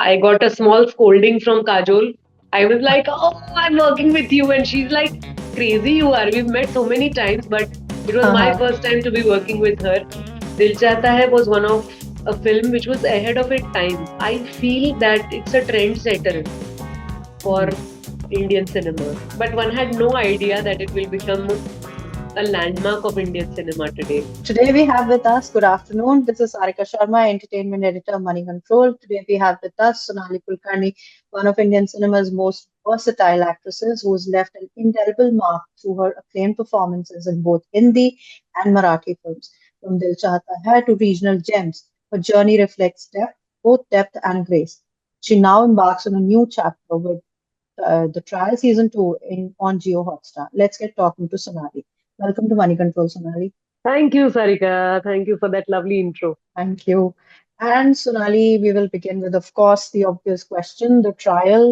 I got a small scolding from Kajol. I was like, "Oh, I'm working with you," and she's like, "Crazy you are. We've met so many times, but it was my Uh-huh. first time to be working with her." Dil Chahta Hai was one of a film which was ahead of its time. I feel that it's a trendsetter for Indian cinema, but one had no idea that it will become a landmark of Indian cinema today. Today we have with us, good afternoon. This is Sarika Sharma, Entertainment Editor, Moneycontrol. Today we have with us Sonali Kulkarni, one of Indian cinema's most versatile actresses who has left an indelible mark through her acclaimed performances in both Hindi and Marathi films. From Dil Chahta Hai to regional gems, her journey reflects both depth and grace. She now embarks on a new chapter with the trial season 2 on JioHotstar. Let's get talking to Sonali. Welcome to Money Control, Sonali. Thank you, Sarika. Thank you for that lovely intro. Thank you. And Sonali, we will begin with, of course, the obvious question, the trial.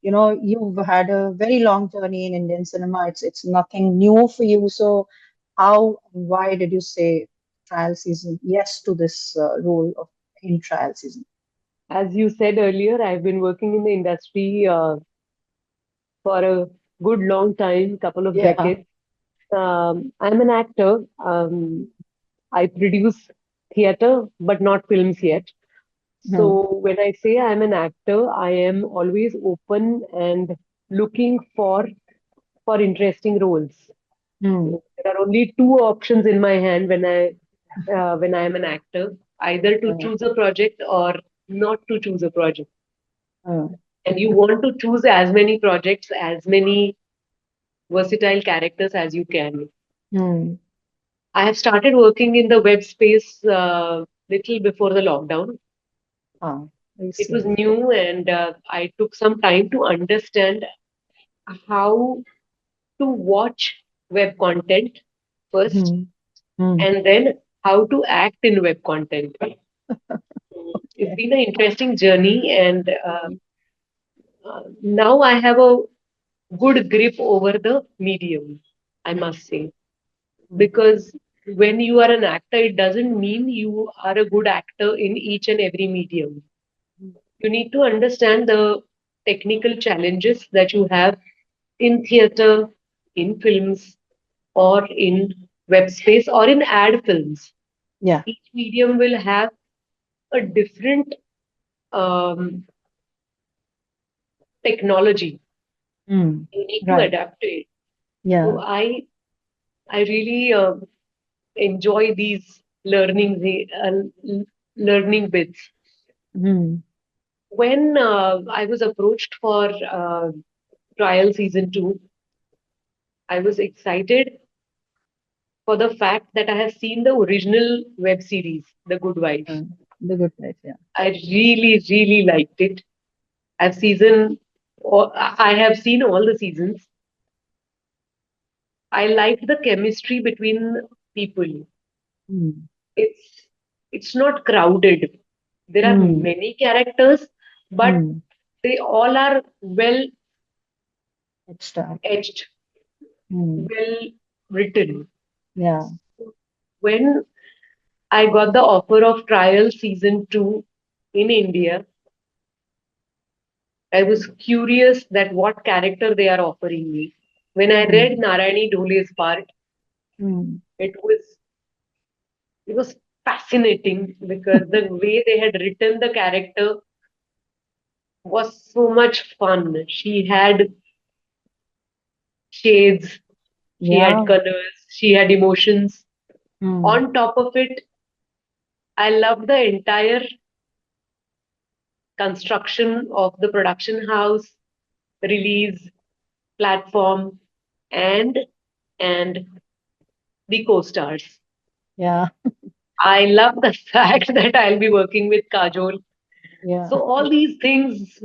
You know, you've had a very long journey in Indian cinema. It's nothing new for you. So, how and why did you say trial season yes to this role of in trial season? As you said earlier, I've been working in the industry for a good long time, couple of Yeah. decades. I'm an actor. I produce theater, but not films yet. Hmm. So when I say I'm an actor, I am always open and looking for interesting roles. Hmm. So there are only two options in my hand when I am an actor, either to Hmm. choose a project or not to choose a project. Hmm. And you want to choose as many projects, as many versatile characters as you can. Hmm. I have started working in the web space little before the lockdown. Ah, I It was see. new, and I took some time to understand how to watch web content first, Hmm. Hmm. and then how to act in web content. It's Okay. been an interesting journey, and now I have a good grip over the medium, I must say. Because when you are an actor, it doesn't mean you are a good actor in each and every medium. You need to understand the technical challenges that you have in theater, in films, or in web space, or in ad films. Yeah. Each medium will have a different um, technology. Hmm. You need to Right. adapt to it. So Yeah. I really enjoy these learning bits. Hmm. When I was approached for trial season 2, I was excited for the fact that I have seen the original web series, The Good Wife. Hmm. The good place. Yeah. I really, really liked it. I have seen all the seasons. I liked the chemistry between people. Hmm. It's it's not crowded. There are Hmm. many characters, but Hmm. they all are well Extra. edged, Hmm. well written. Yeah. When I got the offer of trial season 2 in India, I was curious that what character they are offering me. When I read Hmm. Narayani Dhole's part, Hmm. it was fascinating because the way they had written the character was so much fun. She had shades, she had Yeah. colors, she had emotions. Hmm. On top of it, I loved the entire construction of the production house, release, platform, and and the co-stars. Yeah. I love the fact that I'll be working with Kajol. Yeah. So all these things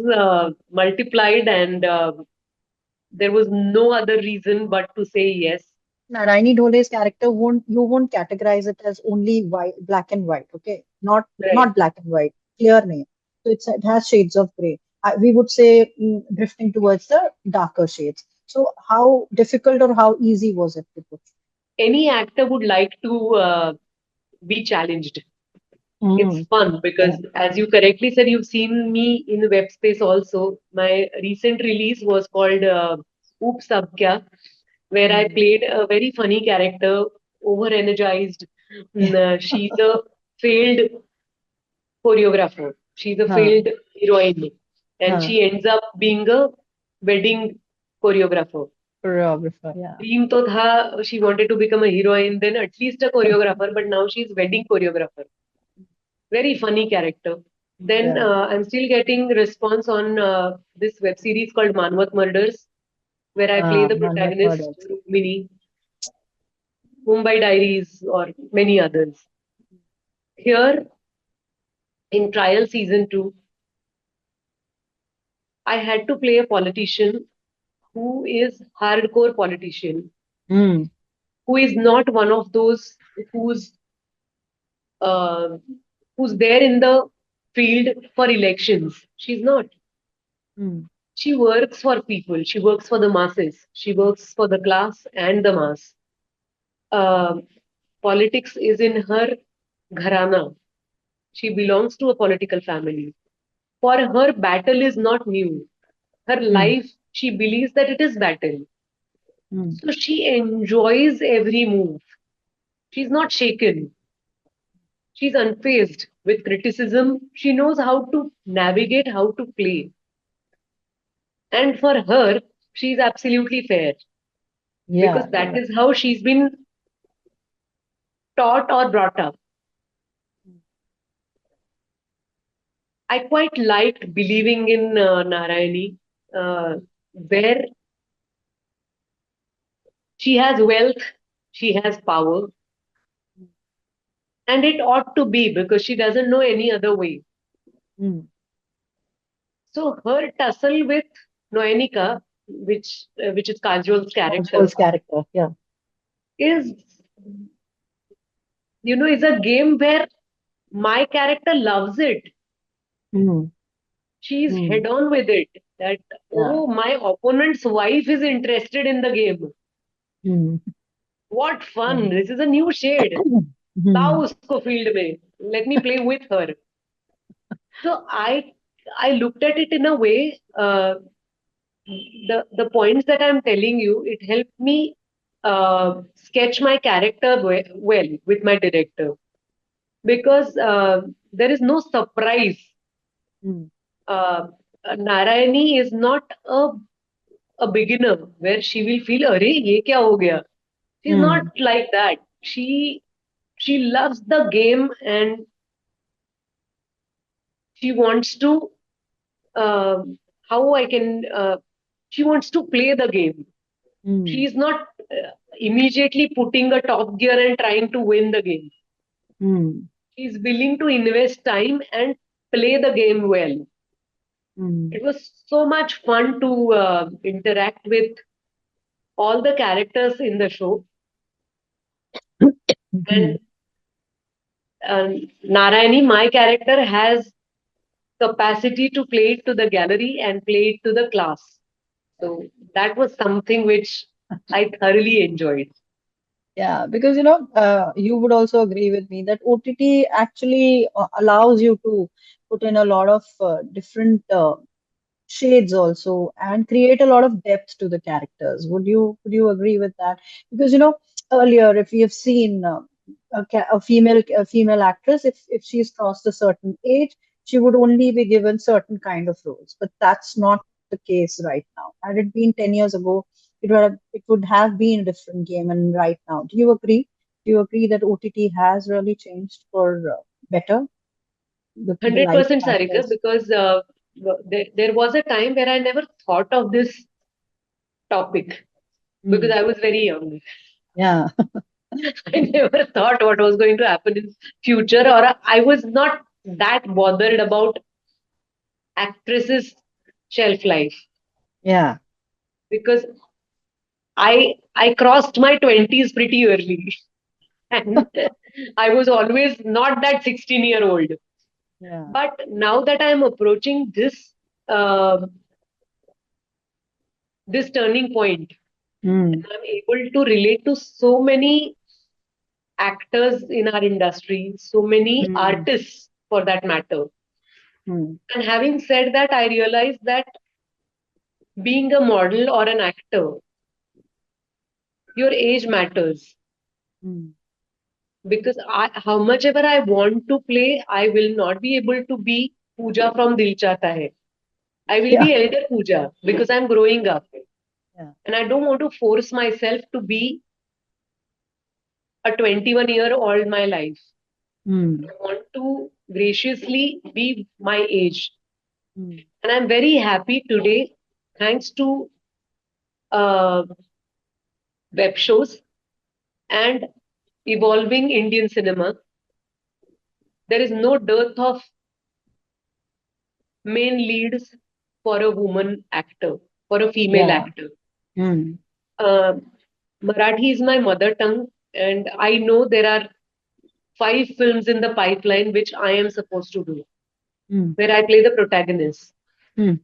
multiplied, and there was no other reason but to say yes. Narayani Dhole's character won't categorize it as only white, black and white. Okay, Right. not black and white, clear name. So it has shades of gray. We would say drifting towards the darker shades. So how difficult or how easy was it to put? Any actor would like to be challenged. It's Mm. fun Yeah. because, as you correctly said, you've seen me in the web space also. My recent release was called Oops Ab Kya, where I Mm. played a very funny character, over energized. She's a failed choreographer. She's a Huh. failed heroine, and Huh. she ends up being a wedding choreographer. Choreographer. Yeah. Dream to tha, she wanted to become a heroine, then at least a choreographer, but now she's wedding choreographer. Very funny character. Then Yeah. I'm still getting response on this web series called Manvat Murders, where I play the Man with protagonist, murders. Rukmini, Mumbai Diaries, or many others. Here in Trial Season 2, I had to play a politician who is hardcore politician, Mm. who is not one of those uh, who's there in the field for elections. She's not. Mm. She works for people. She works for the masses. She works for the class and the mass. Um Politics is in her gharana. She belongs to a political family. For her, battle is not new. Her Mm. life, she believes that it is battle. Mm. So she enjoys every move. She's not shaken. She's unfazed with criticism. She knows how to navigate, how to play. And for her, she's absolutely fair because Yeah. that Yeah. is how she's been taught or brought up. I quite liked believing in Narayani, where she has wealth, she has power, and it ought to be because she doesn't know any other way. Mm. So her tussle with Noenika, which is Kajol's character, Kajol's character. Yeah. is is a game where my character loves it. Mm. She's Mm. head on with it. That Yeah. oh, my opponent's wife is interested in the game. Mm. What Yeah. fun! This is a new shade. Mm. लाओ उसको field में. Let me play with her. So I looked at it in a way. The points that I'm telling you, it helped me sketch my character well with my director because there is no surprise. Mm. Uh, Narayani is not a beginner where she will feel, "अरे ये क्या हो गया?" She's not Mm. like that. She loves the game and she wants to how I can. She wants to play the game. She Mm. is not immediately putting a top gear and trying to win the game. Mm. She is willing to invest time and play the game well. Mm. It was so much fun to interact with all the characters in the show. And Mhm. Narayani, my character, has capacity to play it to the gallery and play it to the class. So that was something which I thoroughly enjoyed. Yeah, because you would also agree with me that OTT actually allows you to put in a lot of different shades also and create a lot of depth to the characters. Would you agree with that? Because earlier, if we have seen a female actress, if she's crossed a certain age, she would only be given certain kind of roles. But that's not the case right now. Had it been 10 years ago, it would have been a different game. And right now, do you agree? Do you agree that OTT has really changed for better the life of 100% Sarika, actors? because there was a time where I never thought of this topic because Mm. I was very young. Yeah. I never thought what was going to happen in future, or I was not that bothered about actresses' shelf life Yeah. because I crossed my 20s pretty early, and I was always not that 16-year-old. Yeah. But now that I am approaching uh, this turning point, Mm. I'm able to relate to so many actors in our industry, so many Hmm. artists for that matter. Hmm. And having said that, I realized that being a model or an actor, your age matters. Hmm. Because how much ever I want to play, I will not be able to be Pooja from Dil Chahta Hai. I will Yeah. be elder Pooja because I'm growing up. Yeah. And I don't want to force myself to be a 21-year-old my life. Hmm. I want to graciously be my age. Hmm. And I'm very happy today, thanks to uh, web shows and evolving Indian cinema, there is no dearth of main leads for a woman actor, for a female Yeah. actor. Hmm. Uh, Marathi is my mother tongue, and I know there are 5 films in the pipeline which I am supposed to do, Hmm. where I play the protagonist. Hmm.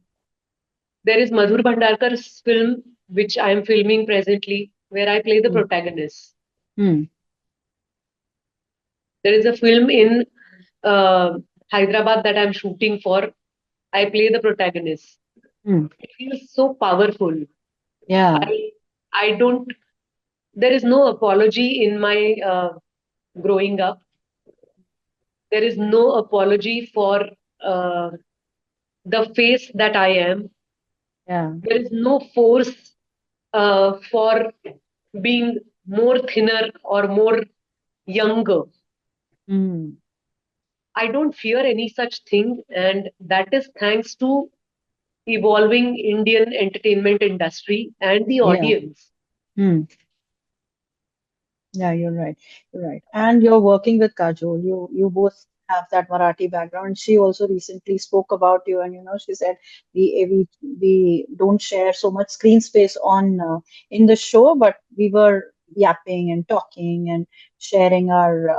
There is Madhur Bhandarkar's film, which I am filming presently, where I play the Hmm. protagonist. Hmm. There is a film in uh, Hyderabad that I'm shooting for. I play the protagonist. Hmm. It feels so powerful. Yeah. I I don't. There is no apology in my growing up. There is no apology for uh, the face that I am. Yeah. There is no force for being more thinner or more younger. Hmm. I don't fear any such thing, and that is thanks to evolving Indian entertainment industry and the Yeah. audience. Hmm. Yeah, you're right. You're right. And you're working with Kajol. You both have that Marathi background. She also recently spoke about you, and she said we don't share so much screen space on in the show, but we were yapping and talking and sharing our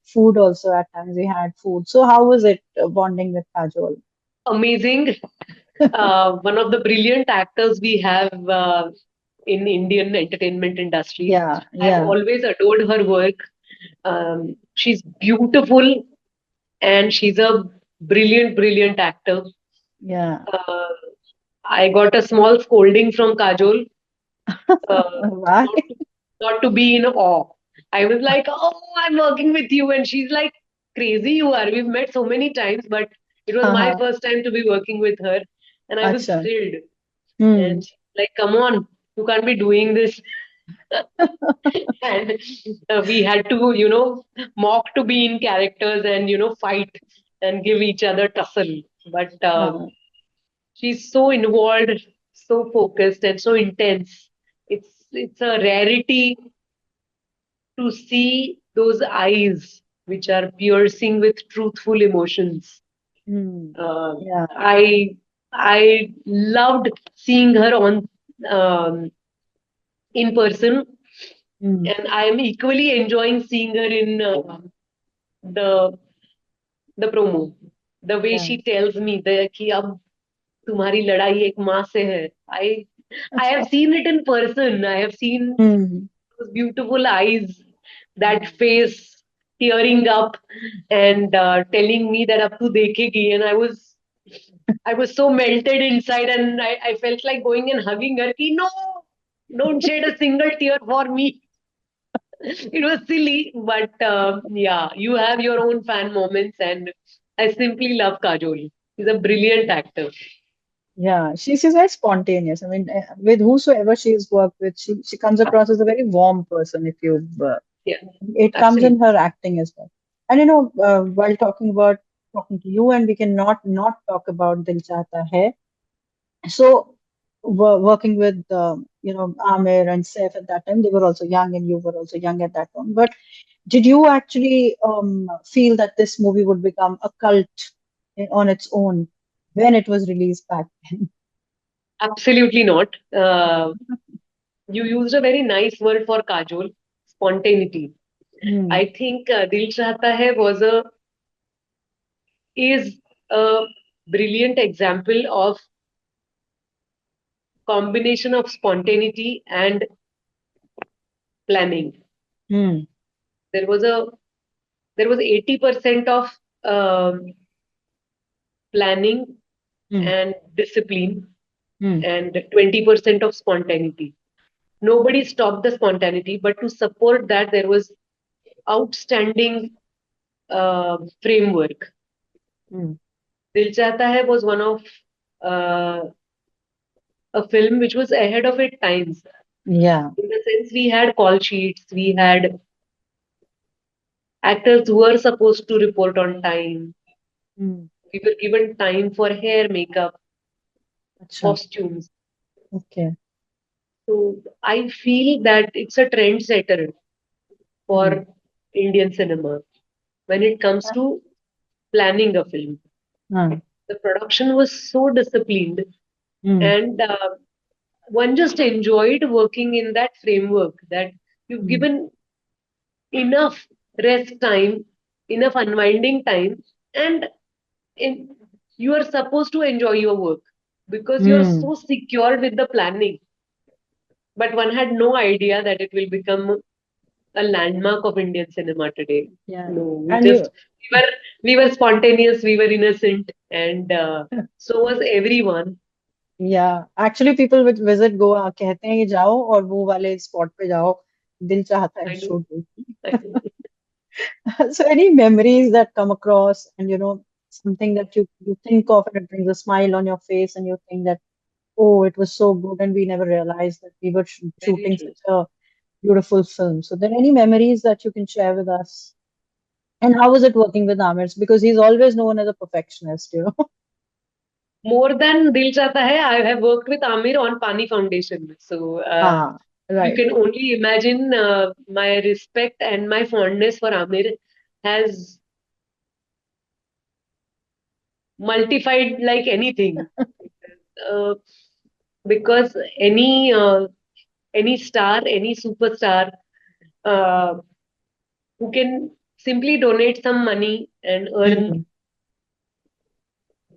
food also. At times we had food. So how was it bonding with Kajol? Amazing. One of the brilliant actors we have in Indian entertainment industry. Yeah, I've yeah, always adored her work. She's beautiful and she's a brilliant, brilliant actor. yeah. Uh, I got a small scolding from Kajol, Why? not to, not to be in awe. I was like, "Oh, I'm working with you," and she's like, "Crazy you are. We've met so many times, but it was my Haha. first time to be working with her, and I was Acha. thrilled." Hmm. And she's like, "Come on, you can't be doing this." And we had to, mock to be in characters and fight and give each other tussle. But Uh, she's so involved, so focused, and so intense. It's a rarity to see those eyes which are piercing with truthful emotions. hmm. Uh, Yeah. I loved seeing her on in person, Hmm. and I am equally enjoying seeing her in the the promo. The way Yeah. she tells me that कि अब तुम्हारी लड़ाई एक माँ से है. I have seen it in person. I have seen Hmm. those beautiful eyes, that Hmm. face tearing up and telling me that अब तू देखेगी, and I was so melted inside, and I felt like going and hugging her. Ki, no, don't shed a single tear for me. It was silly, but yeah, you have your own fan moments, and I simply love Kajol. She's a brilliant actor. Yeah. She's very spontaneous. I mean, with whosoever she's worked with, she comes across as a very warm person. If you, Yeah, it comes in absolutely. her acting as well. And while talking to you, and we cannot not talk about Dil Chahta Hai. So, working with Aamir and Saif at that time, they were also young, and you were also young at that time. But did you actually feel that this movie would become a cult on its own when it was released back then? Absolutely not. You used a very nice word for Kajol, spontaneity. Hmm. I think Dil Chahta Hai is a brilliant example of combination of spontaneity and planning. Hmm. There was a there was 80% of planning Mm, and discipline mm, and 20% of spontaneity. Nobody stopped the spontaneity, but to support that, there was outstanding framework. mm. Dil Chahta Hai was one of uh, a film which was ahead of its times. Yeah. In the sense, we had call sheets, we had actors who were supposed to report on time. Mm. We were given time for hair, makeup, Acha. costumes. Okay. So I feel that it's a trendsetter Mm. for Indian cinema when it comes to planning a film. Ah. The production was so disciplined, Mm, and one just enjoyed working in that framework that you've mm, given enough rest time, enough unwinding time, and in, you are supposed to enjoy your work because you're mm. so secured with the planning. But one had no idea that it will become a landmark of Indian cinema today. Yeah. No, And you, we were spontaneous, we were innocent, and so was everyone. yeah. Actually, people would visit Goa कहते हैं कि जाओ और वो वाले spot पे जाओ दिल चाहता है I know. shoot हो. I know. So any memories that come across and something that you think of and it brings a smile on your face and you think that oh it was so good and we never realized that we were Very shooting true. such a beautiful film. So there any memories that you can share with us? And how was it working with Amir? Because he's always known as a perfectionist, you know. More than Dil Chahta Hai, I have worked with Aamir on Pani Foundation. So Ah, you right. can only imagine my respect and my fondness for Aamir has multiplied like anything. Uh, because any star, any superstar uh, who can simply donate some money and earn Mm,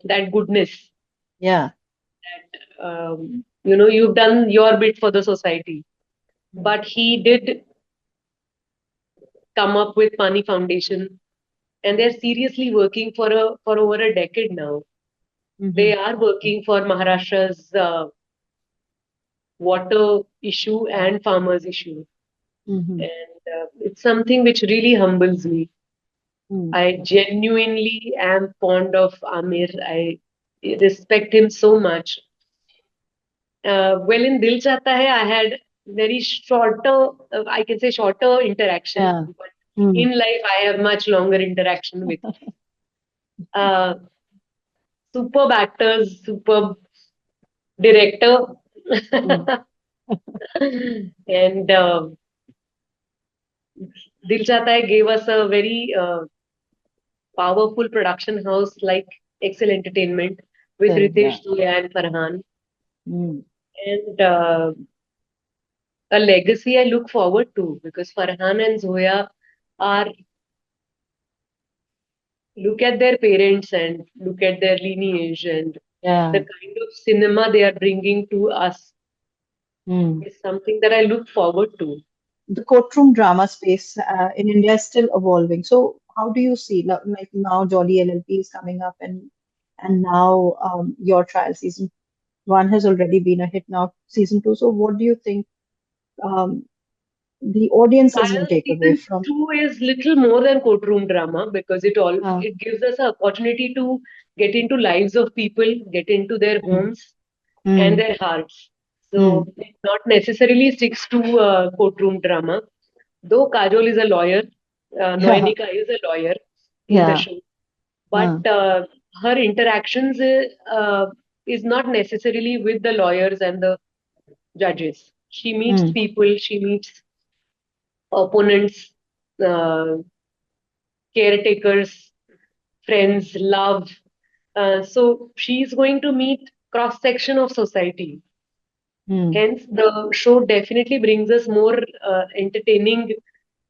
that goodness, yeah. you've done your bit for the society. Mm, But he did come up with Pani Foundation, and they're seriously working for over a decade now. mm-hmm. They are working for Maharashtra's water issue and farmers issue, Mm-hmm. and it's something which really humbles me. Mm, I genuinely am fond of Amir. I respect him so much. Well, in Dil Chahta Hai, I had very shorter, I can say shorter interaction. yeah. But Mm, in life, I have much longer interaction with uh, superb actors, superb director, mm, and Dil Chahta Hai gave us a very powerful production house like Excel Entertainment with correct, yeah. Ritesh Zoya and Farhan, Mm, and a legacy I look forward to because Farhan and Zoya are look at their parents and look at their lineage and the yeah. kind of cinema they are bringing to us Mm. is something that I look forward to. The courtroom drama space in India is still evolving. So how do you see like now Jolly LLP is coming up and now your trial season one has already been a hit now season two. So what do you think um, the audiences will Trial take away season from? two is little more than courtroom drama because Uh, it gives us an opportunity to get into lives of people, get into their mm, homes and mm, their hearts. mm, So it not necessarily sticks to courtroom drama. Though Kajol is a lawyer, yeah, Noenika is a lawyer in the yeah, show, but uh, her interactions is not necessarily with the lawyers and the judges. She meets mm, people, she meets opponents, uh, caretakers, friends, love. So she's going to meet cross section of society. mm. Hence, the show definitely brings us more entertaining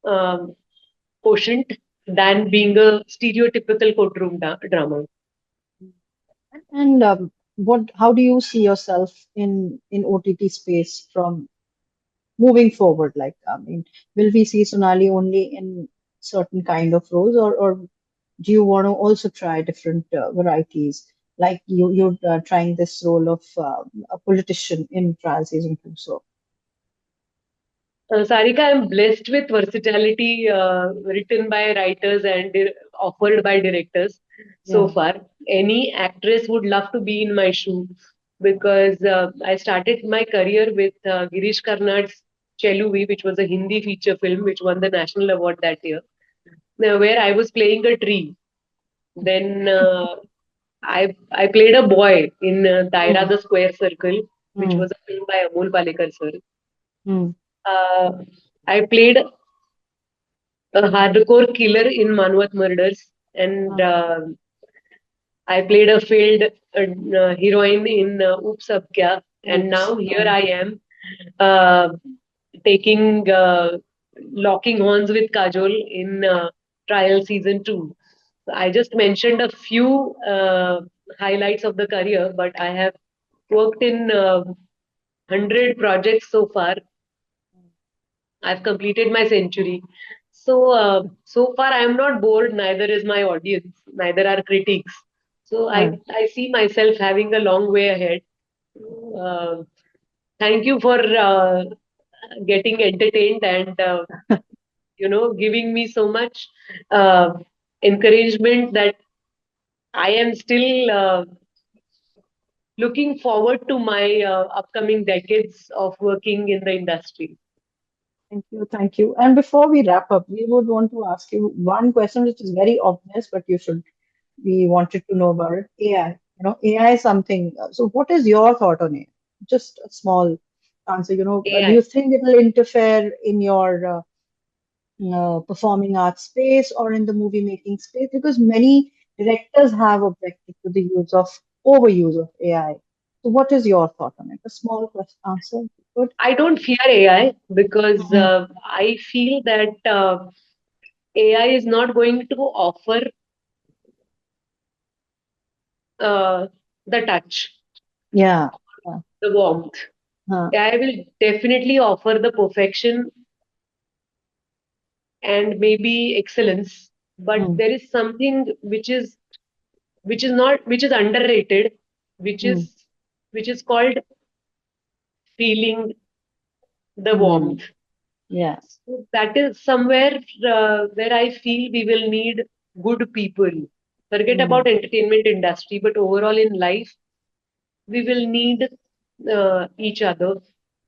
um, quotient than being a stereotypical courtroom drama. And what? How do you see yourself in OTT space from? moving forward? Like, I mean, will we see Sonali only in certain kind of roles, or do you want to also try different varieties? Like you're trying this role of a politician in trial season two. So Sarika, I'm blessed with versatility written by writers and offered by directors so yeah, far. Any actress would love to be in my shoe because I started my career with Girish Karnad's Cheluvi, which was a Hindi feature film which won the national award that year, where I was playing a tree. Then I played a boy in Daira mm, the Square Circle, which mm, was a film by Amol Palekar sir. mm, Uh, I played a hardcore killer in Manwat Murders, and mm. I played a failed heroine in Oops Ab Kya, and Oops. now here I am uh, taking locking horns with Kajol in Trial Season 2. I just mentioned a few highlights of the career, but I have worked in 100 projects so far. I've completed my century. So far I am not bored, neither is my audience, neither are critics. So Right. I see myself having a long way ahead. Uh, Thank you for getting entertained and giving me so much uh, encouragement that I am still looking forward to my upcoming decades of working in the industry. Thank you. Thank you. And before we wrap up, we would want to ask you one question which is very obvious, but we wanted to know about it. AI. AI is something. So, what is your thought on it? Just a small answer. Do AI. you think it will interfere in your performing arts space or in the movie making space? Because many directors have objected to the use of overuse of AI. So, what is your thought on it? A small question, answer, if you could. I don't fear AI because Mhm. I feel that AI is not going to offer uh, the touch, Yeah. Yeah. the warmth. Huh. AI will definitely offer the perfection and maybe excellence, but Mm, there is something which is underrated, which mm, is which is called feeling the mm. warmth. Yeah. So that is somewhere where I feel we will need good people. Forget Mm, about entertainment industry, but overall in life, we will need each other,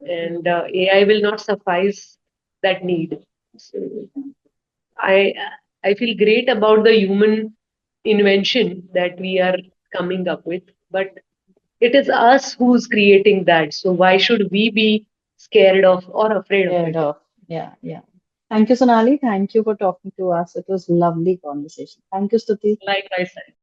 and mm. AI will not suffice that need. So I I feel great about the human invention that we are coming up with, but it is us who's creating that. So why should we be scared of or afraid of Fair it? enough. Yeah. Yeah. Thank you, Sonali. Thank you for talking to us. It was lovely conversation. Thank you, Stuti. Like I said.